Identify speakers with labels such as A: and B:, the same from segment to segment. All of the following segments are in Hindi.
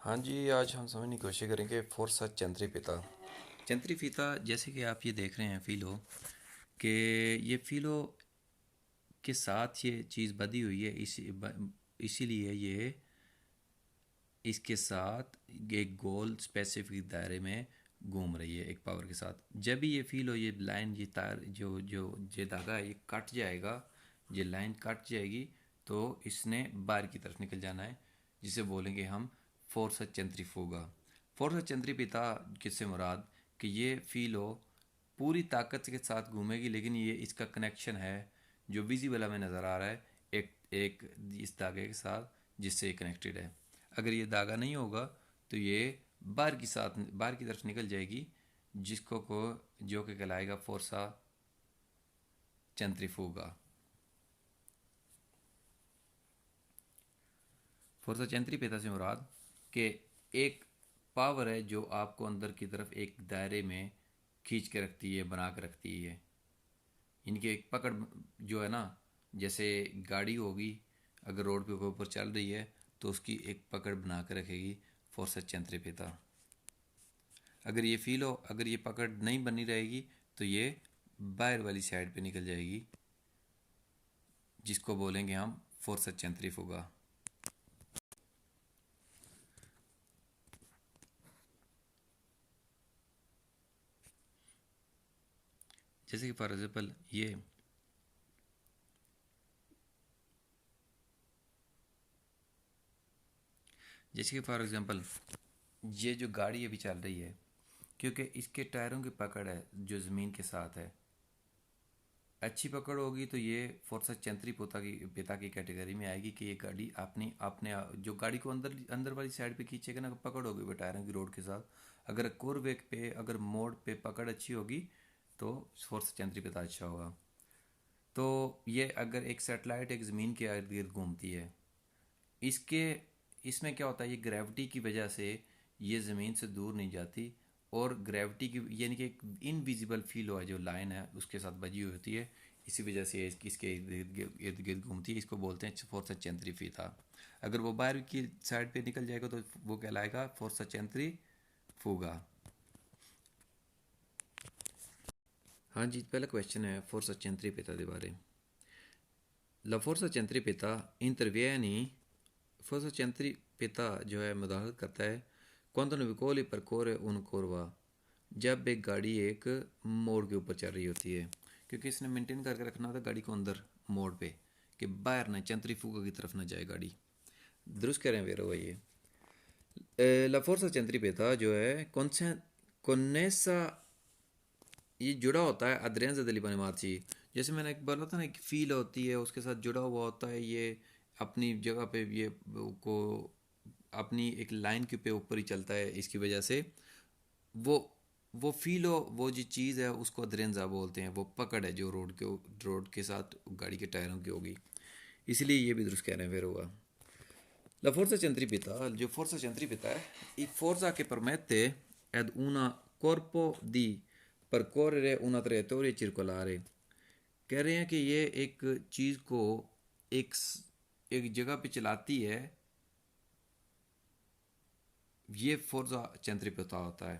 A: हाँ जी, आज हम समझने की कोशिश करेंगे फोर्सा चंद्रिपिता। चंद्रिपिता जैसे कि आप ये देख रहे हैं फिलो कि ये फिलो के साथ ये चीज़ बधी हुई है, इसीलिए ये इसके साथ एक गोल स्पेसिफिक दायरे में घूम रही है एक पावर के साथ। जब भी ये फील हो, ये लाइन, ये तार, जो जो ये धागा है, ये कट जाएगा, ये लाइन कट जाएगी, तो इसने बाहर की तरफ निकल जाना है, जिसे बोलेंगे हम फोर्स सेंट्रीफ्यूगा। फोर्स सेंट्रीपिटा किससे मुराद कि ये फील हो पूरी ताकत के साथ घूमेगी, लेकिन ये इसका कनेक्शन है जो विजिबल हमें नज़र आ रहा है एक एक इस धागे के साथ, जिससे ये कनेक्टेड है। अगर ये धागा नहीं होगा तो ये बाहर की तरफ निकल जाएगी, जिसको को जो कि कहलाएगा फोर्सा चेंट्रीफ्यूगा। फोर्सा चेंट्रीपिटा से मुराद कि एक पावर है जो आपको अंदर की तरफ एक दायरे में खींच के रखती है, बना के रखती है। इनकी एक पकड़ जो है ना, जैसे गाड़ी होगी, अगर रोड पे ऊपर चल रही है तो उसकी एक पकड़ बना के रखेगी फोर्स सेंट्रीपिटा। अगर ये फील हो, अगर ये पकड़ नहीं बनी रहेगी तो ये बाहर वाली साइड पे निकल जाएगी, जिसको बोलेंगे हम फोर्स सेंट्रीफ्यूगा। जैसे कि फॉर एग्जाम्पल ये जैसे कि फॉर एग्जाम्पल ये जो गाड़ी अभी चल रही है, क्योंकि इसके टायरों की पकड़ है जो ज़मीन के साथ है, अच्छी पकड़ होगी तो ये फोर्सा चंत्री पिता की कैटेगरी में आएगी कि ये गाड़ी अपनी अपने जो गाड़ी को अंदर अंदर वाली साइड पे खींचेगा ना, पकड़ होगी वो टायरों की रोड के साथ। अगर कोरवे पे, अगर मोड़ पे पकड़ अच्छी होगी तो फोर्सा चंत्री पिता अच्छा होगा। तो ये अगर एक सैटेलाइट एक ज़मीन के इर्द गिर्द घूमती है, इसके इसमें क्या होता है, ये ग्रेविटी की वजह से ये ज़मीन से दूर नहीं जाती, और ग्रेविटी की यानी कि एक इनविजिबल फील हुआ जो लाइन है उसके साथ बजी हुई होती है, इसी वजह से इसके इर्द गिर्द घूमती है। इसको बोलते हैं फोर्स सेंट्रीफ्यूगा। अगर वो बाहर की साइड पे निकल जाएगा तो वो कहलाएगा फोर्स सेंट्रीफ्यूगा। हाँ जी, पहला क्वेश्चन है फोर्स सेंट्रीपिटा के बारे। La forza centripeta interviene, forza centripeta जो है मदाखलत करता है quando un veicolo percorre una curva, जब एक गाड़ी एक मोड़ के ऊपर चल रही होती है, क्योंकि इसने मेंटेन करके रखना था गाड़ी को अंदर मोड़ पे, कि बाहर ना सेंट्रीफ्यूगा की तरफ ना जाए गाड़ी। दुरुस्त कह रहे हैं वेरो ये। ला फोर्सा सेंट्रीपेटा जो है कौन सा ये जुड़ा होता है अदरियन से दलीबन मार्ची। जैसे मैंने एक बोला था ना, एक फील होती है उसके साथ जुड़ा हुआ होता है, ये अपनी जगह पे ये को अपनी एक लाइन के पे ऊपर ही चलता है, इसकी वजह से वो वो फील हो, वो जो चीज़ है उसको अदरेंजा बोलते हैं, वो पकड़ है जो रोड के साथ गाड़ी के टायरों की होगी। इसलिए ये भी दुरुस्त कह रहे हैं फिर होगा। La forza centripeta, जो forza centripeta è, i forza che permette ad un corpo di percorrere una traiettoria circolare। कह रहे हैं कि ये एक चीज़ को एक एक जगह पे चलाती है, ये फोर्जा सेंट्रीपिटा होता है।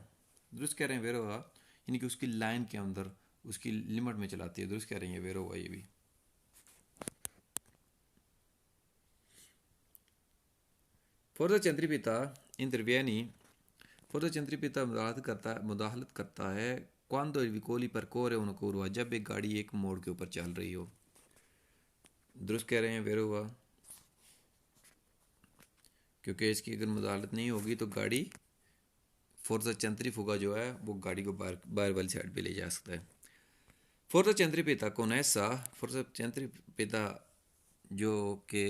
A: दुरुस्त कह रहे हैं वेरो, यानी कि उसकी लाइन के अंदर उसकी लिमिट में चलाती है। दुरुस्त कह रहे हैं ये वेरो, ये भी। फोर्जा सेंट्रीपिटा इंटरवियनी, फोर्जा सेंट्रीपिटा मुदाखलत करता है quando il vicoli percorre una curva, जब एक गाड़ी एक मोड़ के ऊपर चल रही हो। दुरुस्त कह रहे हैं वेरो हुआ, क्योंकि इसकी अगर मुदाखलत नहीं होगी तो गाड़ी फोर्जा सेंट्रीफ्यूगा जो है वो गाड़ी को बाहर बाहर वाली साइड पे ले जा सकता है। फोर्जा सेंट्रीपिटा कौन ऐसा फोर्जा सेंट्रीपिटा जो कि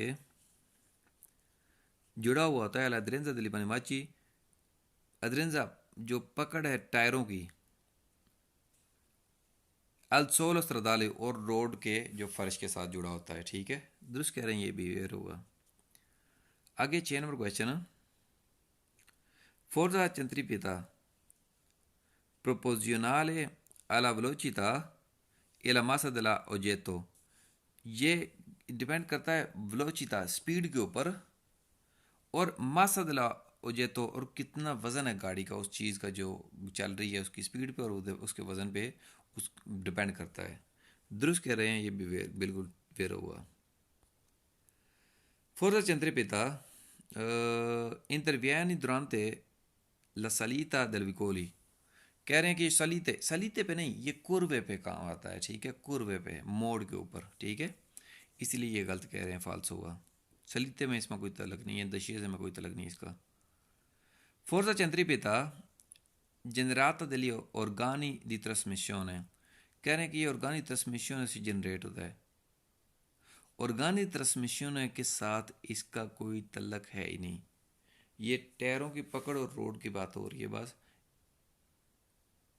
A: जुड़ा हुआ होता है अद्रेंजा दलीबनमाची, अद्रेंजा जो पकड़ है टायरों की, अल सोल स्त्रदाले और रोड के जो फर्श के साथ जुड़ा होता है। ठीक है, दुरुस्त कह रहे हैं ये भी होगा। आगे 6 नंबर क्वेश्चन, फोर्जा सेंट्रीपिटा proporzionale alla velocità e la massa dell'oggetto। ये डिपेंड करता है वेलोचिटा स्पीड के ऊपर और मासा दला ओजेतो, और कितना वज़न है गाड़ी का, उस चीज़ का जो चल रही है उसकी स्पीड पे और उसके वज़न पे उस डिपेंड करता है। दुरुस्त कह रहे हैं, ये भी बिल्कुल फेर हुआ। Forza centripeta interviene durante la salita del vicoli। कह रहे हैं कि सलीते सलीते पे नहीं, ये कुर्वे पे काम आता है, ठीक है, कुर्वे पे, मोड़ के ऊपर, ठीक है, इसलिए ये गलत कह रहे हैं, फाल्स होगा। सलीते में इसमें कोई तलक नहीं है, दशिये में कोई तलक नहीं है इसका। Forza centripeta generata degli organi di trasmissione। कह रहे हैं कि ये ऑर्गानी ट्रांसमिशन से जनरेट होता है। ऑर्गेनिक ट्रांसमिशन के साथ इसका कोई तल्लक है ही नहीं। ये टायरों की पकड़ और रोड की बात हो रही है बस,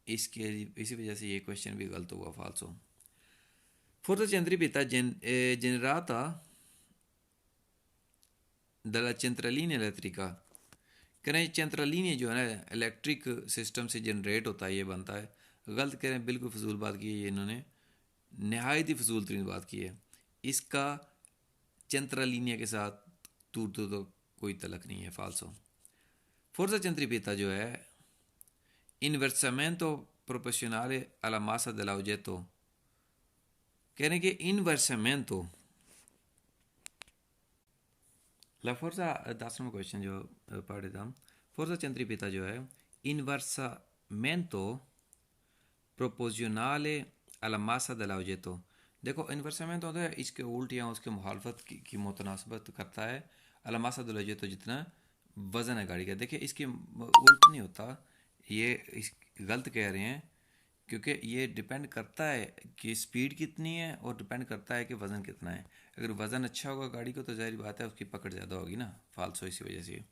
A: इसके इसी वजह से ये क्वेश्चन भी गलत हुआ, फाल्सो। Forza centripeta generata dalla centralina elettrica। कह रहे हैं centralina जो है ना इलेक्ट्रिक सिस्टम से जनरेट होता है, ये बनता है। गलत कह रहे हैं, बिल्कुल फजूल बात की है ये इन्होंने, नहायत ही फजूल तरीन बात की है। इसका centralina के साथ तो कोई तलक नहीं है, फाल्सो। Forza centripeta जो है inversamento proporzionale alla massa dell'oggetto। कह रहे हैं कि इनवर्समेंटो, ला फोर्सा 10वां क्वेश्चन जो पढ़े था, फोर्सा centripeta जो है इनवर्समेंटो प्रोपोर्शनले alla massa dell'oggetto। देखो इन्वर्समेंट होता है इसके उल्ट या उसके मुखालफत की मुतनासबत करता है alla massa dell'oggetto, जितना वज़न है गाड़ी का। देखिए इसके उल्ट नहीं होता, ये इस गलत कह रहे हैं, क्योंकि ये डिपेंड करता है कि स्पीड कितनी है और डिपेंड करता है कि वज़न कितना है। अगर वज़न अच्छा होगा गाड़ी को तो ज़ाहिर बात है उसकी पकड़ ज़्यादा होगी ना, फाल्सो, इसी वजह से।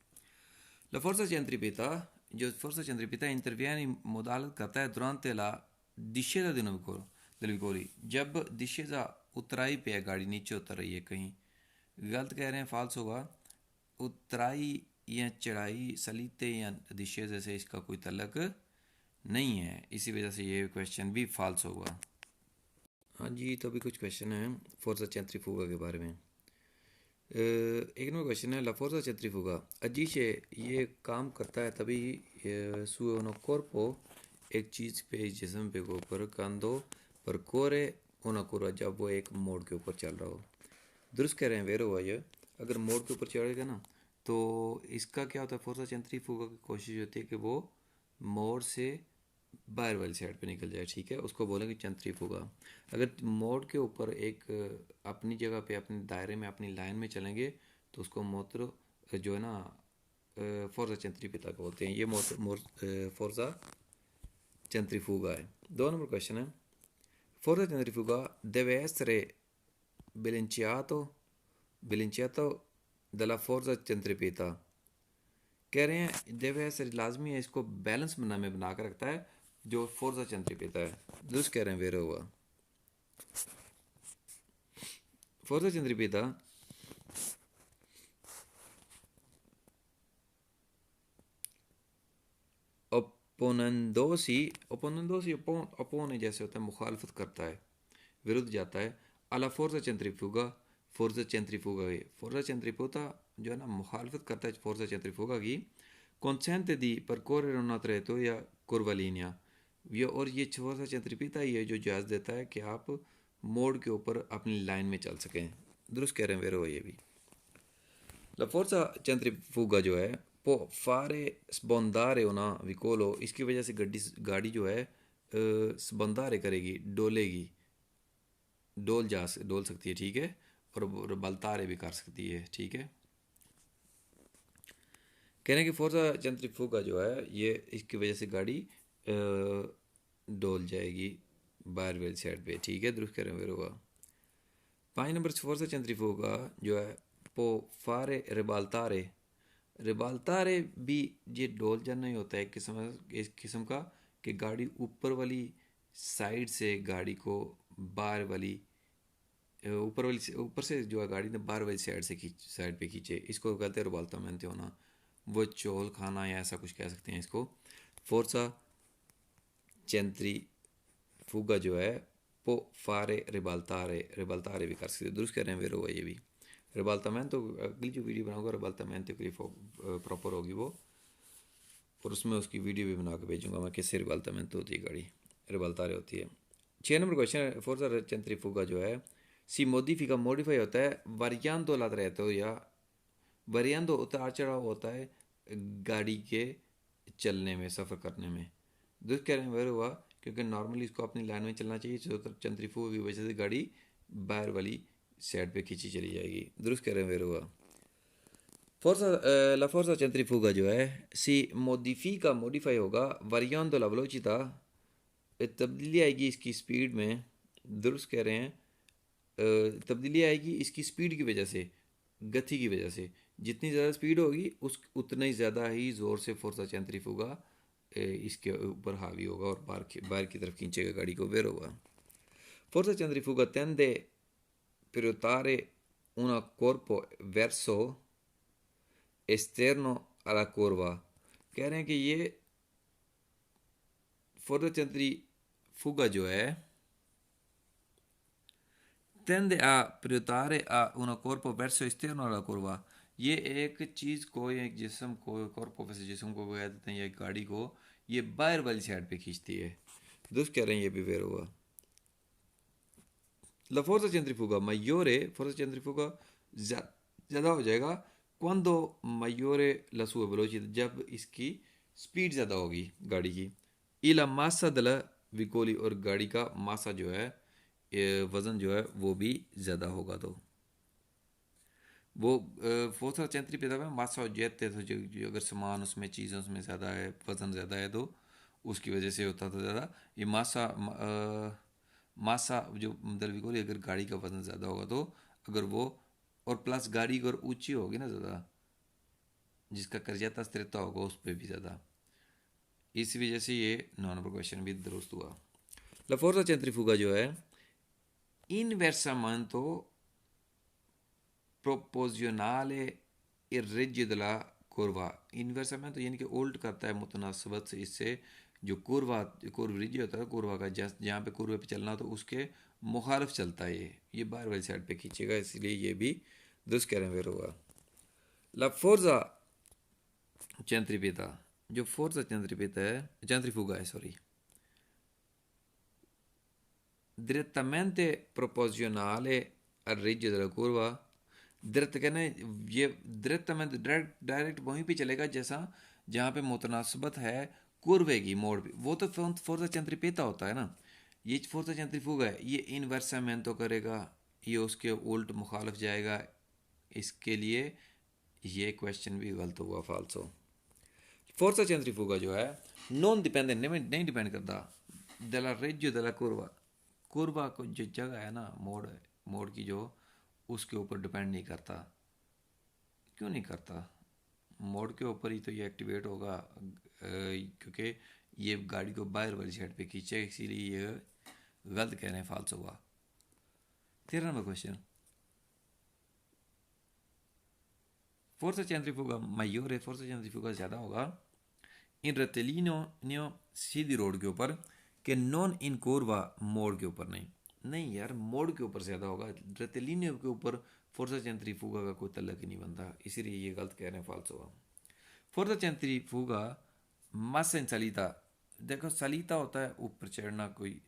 A: La forza centripeta, जो forza centripeta interviene in modal करता है durante la discesa del vicolo, जब discesa उतराई पे है, गाड़ी नीचे उतर रही है कहीं। गलत कह रहे हैं, फाल्स होगा। उतराई या चढ़ाई, सलीते या discesa से इसका कोई तल्लक नहीं है, इसी वजह से ये क्वेश्चन भी फाल्स होगा। हाँ जी, तो अभी कुछ क्वेश्चन हैं फोर्सा सेंट्रीफ्यूगा के बारे में। एक नंबर क्वेश्चन है, ला फोर्सा सेंट्रीफ्यूगा अजीशे ये काम करता है तभी su uno corpo, एक चीज़ पे, जिस्म पे के ऊपर, कंधो पर कोरे una curva, जब वो एक मोड़ के ऊपर चल रहा हो। दुरुस्त कह रहे हैं, वेरो हुआ ये, अगर मोड़ के ऊपर चढ़ेगा ना तो इसका क्या होता है, फोर्सा सेंट्रीफ्यूगा की कोशिश होती है कि वो मोड़ से बाहर वाली साइड पे निकल जाए, ठीक है, उसको बोलेंगे सेंट्रीफ्यूगा। अगर मोड़ के ऊपर एक अपनी जगह पे, अपने दायरे में, अपनी लाइन में चलेंगे तो उसको मोटर जो है ना फोर्सा सेंट्रीपिटा बोलते हैं। ये फोर्सा सेंट्रीफ्यूगा है। 2 नंबर क्वेश्चन है, फोर्सा सेंट्रीफ्यूगा deve essere bilanciato dalla forza centripeta। कह रहे हैं देवे ऐसे लाजमी है, इसको बैलेंस बना कर रखता है जो फोर्सा सेंट्रीपिटा है। दुरुस्त कह रहे हैं, वेरो हुआ। फोर्सा सेंट्रीपिटा ओपोनेंडोसी ओपोने जैसे होता है, मुखालफत करता है, विरुद्ध जाता है। अला फोर्सा सेंट्रीफ्यूगा, फोर्सा सेंट्रीफ्यूगा है, फोर्सा सेंट्रीफ्यूगा जो है ना मुखालफत करता है फोर्सा सेंट्रीफ्यूगा की। consente di percorrere una traiettoria curvilínea, ये और ये फोर्सा सेंट्रीपिटा ही है जो इजाज़त देता है कि आप मोड़ के ऊपर अपनी लाइन में चल सकें। दुरुस्त कह रहे हैं, वेरो ये भी। La forza centrifuga जो है può fare sbandare una vicolo, इसकी वजह से गाड़ी जो है स्बंदारे करेगी, डोलेगी, डोल सकती है, ठीक है, और बलतारे भी कर सकती है, ठीक है। कहने की फोर्सा सेंट्रीफ्यूगा जो है ये, इसकी वजह से गाड़ी डोल जाएगी बाहर वाली साइड पे, ठीक है, दुरुस्त करें, वेरो हुआ। 5 नंबर फोर्सा सेंट्रीफ्यूगा जो है पो फारे रिबाल्तारे भी ये डोल जाना ही होता है एक किस्म का, कि गाड़ी ऊपर वाली साइड से गाड़ी को बाहर वाली ऊपर से जो है गाड़ी ने बाहर वाली साइड पे खींचे, इसको कहते हैं रिबाल्तामेंट होना, वो चोल खाना या ऐसा कुछ कह सकते हैं इसको। फोर्सा सेंट्रीफ्यूगा जो है पो फारे रिबाल्तारे भी कर सकते हैं, दुरुस्त कह रहे हैं, वेरो हुआ ये भी। रिबाल्टामेंतो अगली जो वीडियो बनाऊंगा रिबाल्टामेंतो के लिए प्रॉपर होगी वो, और उसमें उसकी वीडियो भी बना के भेजूंगा मैं किससे रिबाल्टामेंतो होती है गाड़ी, रिबाल्टारे होती है। 6 नंबर क्वेश्चन, फोर्जा सेंट्रीफ्यूगा जो है सी मोडिफिका मॉडिफाई होता है variando la trayectoria, variando उतार चढ़ाव होता है गाड़ी के चलने में, सफ़र करने में। दुष्ट कह रहे हैं हुआ क्योंकि नॉर्मली इसको अपनी लाइन में चलना चाहिए, तो सेंट्रीफ्यूगा की वजह से गाड़ी बाहर वाली साइड पे खींची चली जाएगी। दुरुस्त कह रहे हैं हुआ। La forza centrifuga जो है si modifica modify होगा variando la velocità, तब्दीली आएगी इसकी स्पीड में। दुरुस्त कह रहे हैं, तब्दीली आएगी इसकी स्पीड की वजह से, गति की वजह से। जितनी ज़्यादा स्पीड होगी उस उतना ही ज़्यादा ही ज़ोर से फोर्सा सेंट्रीफ्यूगा इसके ऊपर हावी होगा और बाहर की तरफ खींचेगा गाड़ी को, वेर होगा। फोर्सा सेंट्रीफ्यूगा tende per ruotare un corpo verso esterno alla curva। कह रहे हैं कि ये फोर्सा सेंट्रीफ्यूगा जो है tende a ruotare a un corpo verso esterno alla curva, ये एक चीज़ को, एक जिस्म को, कॉर्पो वैसे जिस्म को कह देते हैं, ये गाड़ी को ये बाहर वाली साइड पे खींचती है। दोस्त कह रहे हैं ये भी वेर हुआ। La forza centrifuga maggiore, forza centrifuga ज़्यादा हो जाएगा quando maggiore la sua velocità, जब इसकी स्पीड ज़्यादा होगी गाड़ी की। E la massa della veicoli, और गाड़ी का मासा जो है, वज़न जो है वो भी ज़्यादा होगा। तो वो फोर्सा सेंट्रीपिटा में मासा जेट है, तो जो अगर सामान उसमें चीज़ें उसमें ज़्यादा है, वज़न ज़्यादा है, तो उसकी वजह से होता था ज़्यादा ये मासा जो मतलब कोई अगर गाड़ी का वज़न ज़्यादा होगा तो अगर वो, और प्लस गाड़ी अगर ऊंची होगी ना ज़्यादा, जिसका कर्जाता स्थिरता होगा उस पर भी ज़्यादा, इस वजह से ये 9 नंबर क्वेश्चन भी दुरुस्त हुआ। La forza centrifuga जो है inversamente प्रोपोर्शनल ए रिज दला कुर्वा, इन्वर्समेंट तो यानी कि उल्ट करता है मुतनासबत से इससे, जो कुर्व रिज होता है कुर्वा का, जहाँ पे कुर्वे पे चलना तो उसके मुखालिफ चलता है, ये बाहर वाली साइड पे खींचेगा, इसलिए ये भी दुरुस्त कह रहे हैं होगा। ला फोर्जा सेंट्रीपिटा, जो फोर्जा सेंट्रीपिटा है, सेंट्रीफ्यूगा है sorry, direttamente proporzionale al raggio della curva, direct कहना है ये डायरेक्ट डायरेक्ट वहीं पे चलेगा जैसा जहाँ पे मुतनासबत है कुर्वे की मोड़ पे, वो तो फोर्सा सेंट्रीपेटा होता है ना, ये फोर्सा सेंट्रीफ्यूगा है, ये इन्वर्समेंट तो करेगा, ये उसके उल्ट मुखालिफ जाएगा, इसके लिए ये क्वेश्चन भी गलत हुआ, फाल्सो। फोर्सा सेंट्रीफ्यूगा जो है नॉन डिपेंडेंट, नहीं डिपेंड करता दला रेजियो दला कुर्वा, कुर्वा को जो जगह है ना, मोड़ की जो, उसके ऊपर डिपेंड नहीं करता। क्यों नहीं करता? मोड़ के ऊपर ही तो ये एक्टिवेट होगा, क्योंकि ये गाड़ी को बाहर वाली साइड पे खींचे, इसीलिए ये गलत कह रहे हैं, फाल्स हुआ। 13 नंबर क्वेश्चन, फोर्सा सेंट्रीफ्यूगा माइयोर है, फोर्सा सेंट्रीफ्यूगा ज़्यादा होगा इन रेटिलिनियो सीधी रोड के ऊपर, कि नॉन इन कोरवा मोड़ के ऊपर नहीं। नहीं यार, मोड़ के ऊपर ज़्यादा होगा, रेटिलिनियो के ऊपर फोर्सा सेंट्रीफ्यूगा का कोई तल्लक ही नहीं बनता, इसीलिए ये गलत कह रहे हैं, फाल्स हुआ। फोर्सा सेंट्रीफ्यूगा मस इन सलीता, देखो सलीता होता है ऊपर चढ़ना, कोई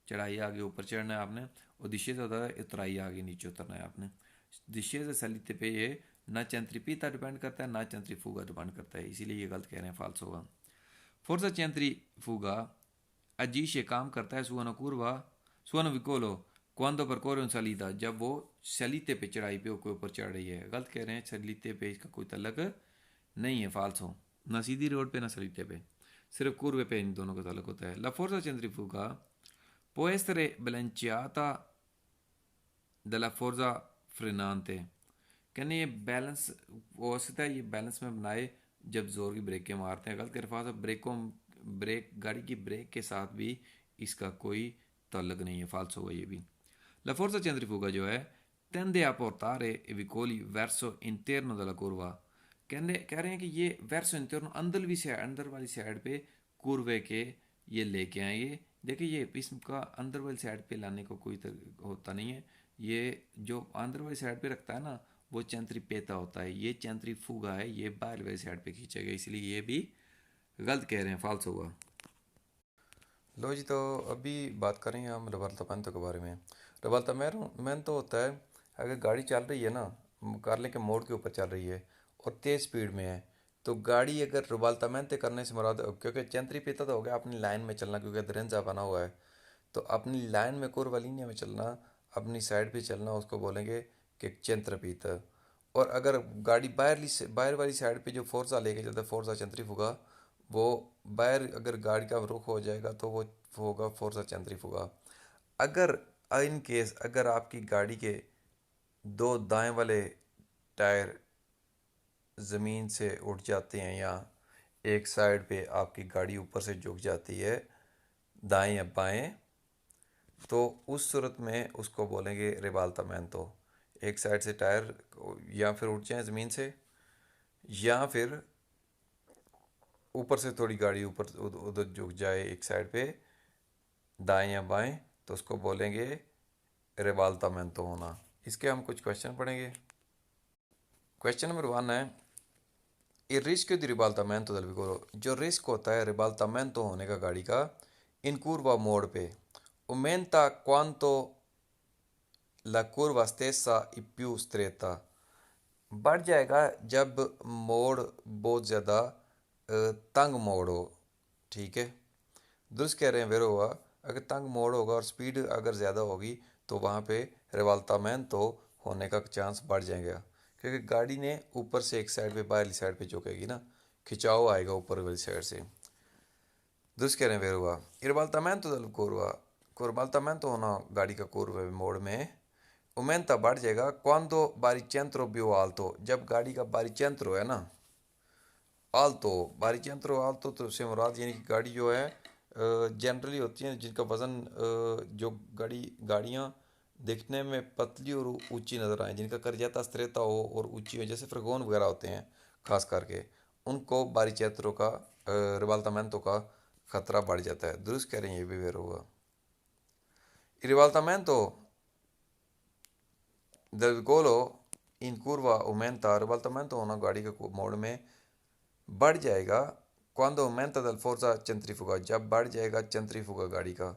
A: चढ़ाई आगे ऊपर चढ़ना है आपने, और दिशे से होता है उतराई आगे नीचे उतरना है आपने। दिशे से सलीते पे ये ना सेंट्रीपिटा डिपेंड करता है ना सेंट्रीफ्यूगा डिपेंड करता है, इसीलिए ये गलत कह रहे हैं, फाल्स होगा। फोर्सा सेंट्रीफ्यूगा अजीशे काम करता है सुवनो curva, सुवनो विकोलो cuando percorre un salita, जब वो सलीते पे चढ़ाई पे ऊपर चढ़ रही है। गलत कह रहे हैं, सलीते पे इसका कोई तल्लक नहीं है, फाल्स हो, ना सीधी रोड पे ना सलीते पे, सिर्फ कुर्वे पे इन दोनों का तल्लक होता है। La forza centrifuga può essere bilanciata dalla forza frenante, कहने ये बैलेंस हो सकता है, ये बैलेंस में बनाए जब जोर की ब्रेकें मारते हैं। गलत कर ब्रेक गाड़ी की ब्रेक के साथ भी इसका कोई ताल्लुक नहीं है, फाल्स होगा ये भी। La forza centrifuga जो है tende a portare i veicoli verso interno della curva, कह रहे हैं कि ये verso interno अंदर वाली साइड पे कुर्वे के ये लेके आएंगे। देखिए ये इसका अंदर वाली साइड पे लाने को कोई होता नहीं है, ये जो अंदर वाली साइड पे रखता है ना, वो चेंट्रीपेता होता है। ये चेंट्रीफुगा है, ये बाहर वाली साइड पे खींचेगा, इसलिए ये भी गलत कह रहे हैं, फाल्स होगा। लो जी, तो अभी बात करेंगे हम रबाता के बारे में। रबाता मैन तो होता है अगर गाड़ी चल रही है ना, कार लेके मोड़ के ऊपर चल रही है और तेज़ स्पीड में है, तो गाड़ी अगर रबाता करने से मुराद, क्योंकि चंत्री पीता तो हो गया अपनी लाइन में चलना, क्योंकि दरंजा बना हुआ है, तो अपनी लाइन में कुर्वा लीनिया में चलना, अपनी साइड पे चलना, उसको बोलेंगे कि चंत्र पीता। और अगर गाड़ी बाहर वाली साइड पे जो फोर्सा लेके चलता है, फोर्सा चंद्रीफुगा, वो बाहर अगर गाड़ी का रुख हो जाएगा तो वो होगा फोर्सा चंद्रीफुगा। अगर इन केस अगर आपकी गाड़ी के दो दाएं वाले टायर ज़मीन से उठ जाते हैं, या एक साइड पे आपकी गाड़ी ऊपर से झुक जाती है दाएं या बाएं, तो उस सूरत में उसको बोलेंगे रिवाल्तामेंतो। एक साइड से टायर या फिर उठ जाए ज़मीन से, या फिर ऊपर से थोड़ी गाड़ी ऊपर उधर झुक जाए एक साइड पे दाएं या बाएं, तो उसको बोलेंगे रिवाल्तामेंतो होना। इसके हम कुछ क्वेश्चन पढ़ेंगे। क्वेश्चन नंबर 1 है, il rischio di ribaltamento del veicolo, जो रिस्क होता है रिबाल्टामेंटो होने का गाड़ी का इन curva मोड़ पे, aumenta quanto la curva stessa è più stretta, बढ़ जाएगा जब मोड़ बहुत ज़्यादा तंग मोड़ हो। ठीक है, दुरुस्त कह रहे हैं वेरो हुआ। अगर तंग मोड़ होगा और स्पीड अगर ज़्यादा होगी तो वहाँ पे रिवाल्टामेंटो होने का चांस बढ़ जाएगा, क्योंकि गाड़ी ने ऊपर से एक साइड पे बाहरी साइड पे झुकेगी ना, खिंचाव आएगा ऊपर वाली साइड से। दुरुस्त कह रहे हैं वेरो हुआ। रिवाल्टामेंटो दल कोरवा, रिवाल्टामेंटो होना गाड़ी का कोरवा मोड़ में उमेंता बढ़ जाएगा क्वांदो बारिचेंट्रो बियो आल्तो, जब गाड़ी का बारिचेंट्रो है ना, आल्तो बारिचेंट्रो आल्तो तो से मुराद यानी कि गाड़ी जो है जनरली होती हैं जिनका वज़न जो गाड़ियाँ दिखने में पतली और ऊंची नज़र आए, जिनका करजाता स्थिरता हो और ऊंची हो, जैसे फ्रगोन वगैरह होते हैं खास करके, उनको बारिचेंट्रो का रिवाल्टामेंटो का खतरा बढ़ जाता है। दुरुस्त कह रहे हैं, ये भी वेर होगा। रिवाल्टामेंटो del Vicolo in curva aumenta, रिवाल्टामेंटो होना गाड़ी के मोड़ में बढ़ जाएगा क्वांदो aumenta del forza centrifuga, जब बढ़ जाएगा चंत्रीफुगा गाड़ी का।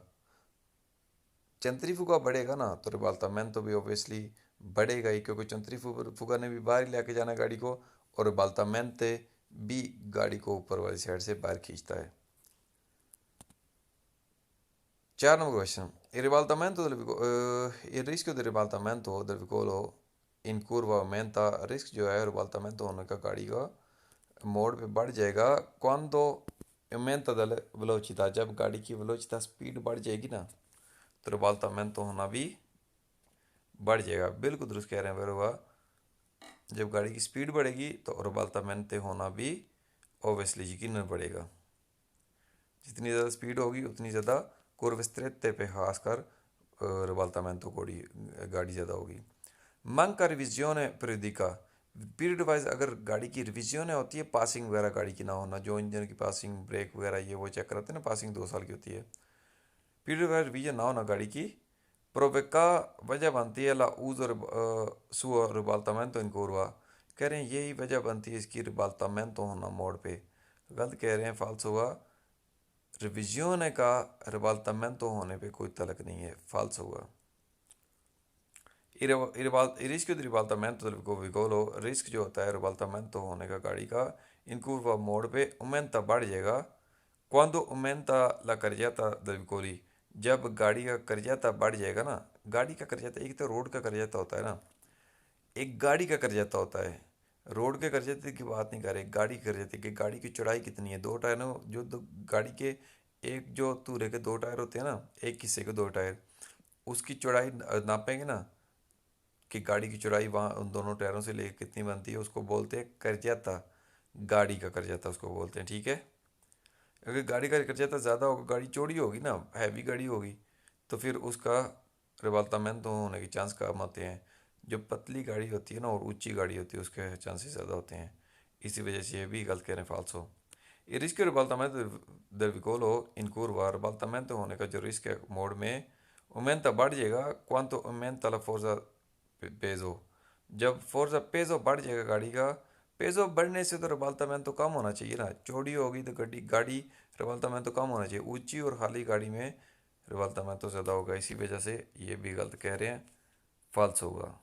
A: चंत्रीफुगा बढ़ेगा ना तो रिवाल्टामेंटो भी ऑब्वियसली बढ़ेगा ही, क्योंकि चंत्रीफुगा ने भी बाहर ही लेके जाना गाड़ी को, और रिवाल्टामेंटे भी गाड़ी को ऊपर वाली साइड से बाहर खींचता है। 4 question, il ribaltamento il rischio di ribaltamento del veicolo in curva aumenta, risk जो है रिबाल्टामेंटो होने का गाड़ी का मोड़ पे बढ़ जाएगा quando aumenta della velocità, जब गाड़ी की वेलोसिटी स्पीड बढ़ जाएगी ना, तो रिबाल्टामेंटो होना भी बढ़ जाएगा। बिल्कुल दुरुस्त कह रहे हैं वेरोवा, जब गाड़ी की स्पीड बढ़ेगी तो रिबाल्टामेंटो होना भी ओबियसली यकीनन बढ़ेगा। जितनी ज़्यादा स्पीड होगी उतनी ज़्यादा curve पे खासकर रिबाल्टामेंटो गाड़ी ज़्यादा होगी। मंग का रिविजियोन periodica, पीरियड वाइज अगर गाड़ी की रिविजियोन होती है, पासिंग वगैरह गाड़ी की ना होना, जो इंजन की पासिंग ब्रेक वगैरह ये वो चेक कराते हैं ना, पासिंग 2 साल की होती है, पीरियड वाइज रिविजन ना होना गाड़ी की प्रोवेका वजह बनती है ला ऊज और सुअ रिबाल्टामेंटो इन कोरवा, कह रहे हैं यही वजह बनती है इसकी रिबाल्टामेंटो होना मोड़ पे। गलत कह रहे हैं, फाल्स हुआ। रिविजियोन का रिबाल्टामेंटो होने पे कोई तलक नहीं है, फाल्स हुआ। il rischio di ribaltamento del veicolo, risk जो होता है रिबाल्टामेंटो होने का गाड़ी का इन curva मोड़ पे aumenta बढ़ जाएगा quando aumenta la carreggiata del veicolo, जब गाड़ी का करजाता बढ़ जाएगा ना। गाड़ी का करजाता एक तो रोड का करजाता होता है ना, एक गाड़ी का करजाता होता है। रोड के करजाते की बात नहीं कर रहे, गाड़ी के करजाते की। गाड़ी की चौड़ाई कितनी है, दो टायर जो गाड़ी के एक जो तूरे के दो टायर होते हैं ना, एक हिस्से के दो टायर, उसकी चौड़ाई नापेंगे ना कि गाड़ी की चौड़ाई वहाँ उन दोनों टायरों से लेकर कितनी बनती है, उसको बोलते हैं करजाता। गाड़ी का करजाता उसको बोलते हैं, ठीक है। अगर गाड़ी का करजाता ज़्यादा होगा, गाड़ी चौड़ी होगी ना, हैवी गाड़ी होगी, तो फिर उसका रिबाल्टामेंटो होने के चांस कम होते हैं। जो पतली गाड़ी होती है ना और ऊंची गाड़ी होती है उसके चांसेस ज़्यादा होते हैं। इसी वजह से ये भी गलत कह रहे हैं, फाल्सो। ये रिस्क रिबाल्टामेंटो del vicolo in curva, रिबाल्टामेंटो होने का जो रिस्क है मोड़ में, उमेंता बढ़ जाएगा क्वांतो उमेंता ला फोर्सा पेजो। जब फोर्सा पेजो बढ़ जाएगा गाड़ी का, पेजो बढ़ने से तो रबालता तो कम होना चाहिए ना, चौड़ी होगी तो गाड़ी गाड़ी रबालता तो कम होना चाहिए, ऊंची और खाली गाड़ी में रबालता तो ज़्यादा होगा, इसी वजह से ये भी गलत कह रहे हैं, फाल्स होगा।